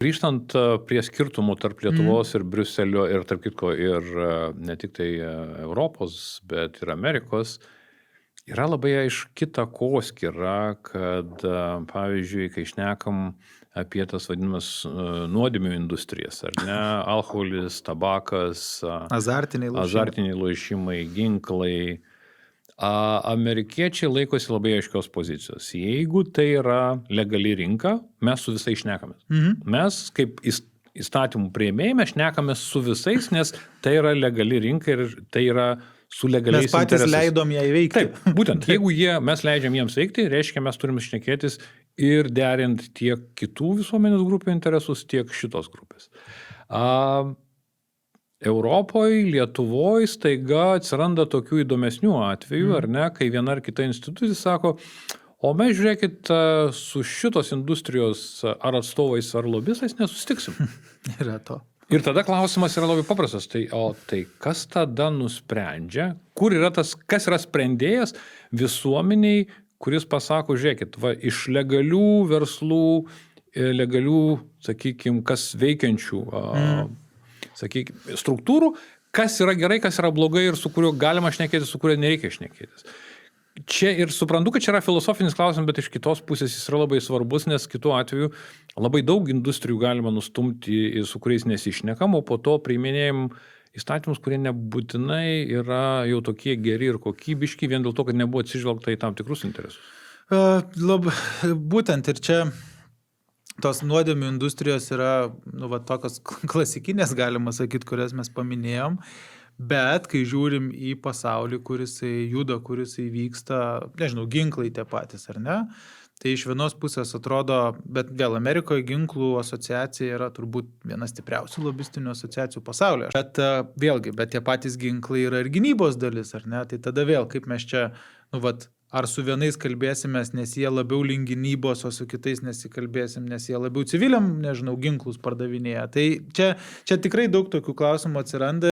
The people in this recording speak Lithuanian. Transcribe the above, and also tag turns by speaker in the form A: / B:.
A: Grįžtant prie skirtumų tarp Lietuvos ir Briuselio ir tarp kitko ir ne tik tai Europos, bet ir Amerikos, yra labai aiški takoskyra, kad pavyzdžiui, kai šnekam apie tas vadinamas nuodėmių industrijas, ar ne, alkoholis, tabakas, azartiniai lošimai, ginklai, amerikiečiai laikosi labai aiškios pozicijos. Jeigu tai yra legali rinka, mes su visais šnekamės. Mes kaip įstatymų priėmėjai, mes šnekamės su visais, nes tai yra legali rinka ir tai yra su legaliais
B: mes patys
A: interesais.
B: leidom ją įveikti.
A: Taip, būtent, jeigu mes leidžiam jiems veikti, reiškia, mes turim šnekėtis ir derinti tiek kitų visuomenės grupių interesus, tiek šitos grupės. Europoje, Lietuvoje staiga atsiranda tokių įdomesnių atvejų, ar ne, kai viena ar kita institucija sako, o mes žiūrėkit, su šitos industrijos ar atstovais ar lobistais nesustiksim.
B: Yra to.
A: Ir tada klausimas yra labai paprastas, tai kas tada nusprendžia, kas yra sprendėjas visuomeniai, kuris pasako, žiūrėkit, iš legalių verslų, legalių, sakykime, kas veikiančių struktūrų, kas yra gerai, kas yra blogai ir su kuriuo galima šnekėtis, su kuriuo nereikia šnekėtis. Čia ir suprantu, kad čia yra filosofinis klausimas, bet iš kitos pusės jis yra labai svarbus, nes kitu atveju labai daug industrijų galima nustumti, su kuriais nesišnekam, o po to priiminėjim įstatymus, kurie nebūtinai yra jau tokie geri ir kokybiški, vien dėl to, kad nebuvo atsižvelgta į tam tikrus interesus.
B: Būtent ir čia tos nuodėmių industrijos yra tokios klasikinės, galima sakyti, kurias mes paminėjom, bet kai žiūrim į pasaulį, kuris juda, kuris vyksta, nežinau, ginklai tie patys, ar ne? Tai iš vienos pusės atrodo, bet vėl Amerikoje ginklų asociacija yra turbūt viena stipriausių lobistinių asociacijų pasaulyje. Bet vėlgi, bet tie patys ginklai yra ir gynybos dalis, ar ne? Tai tada vėl, kaip mes čia, ar su vienais kalbėsimės, nes jie labiau link gynybos, o su kitais nesikalbėsim, nes jie labiau civiliam, nežinau, ginklus pardavinėja. Tai čia tikrai daug tokių klausimų atsiranda.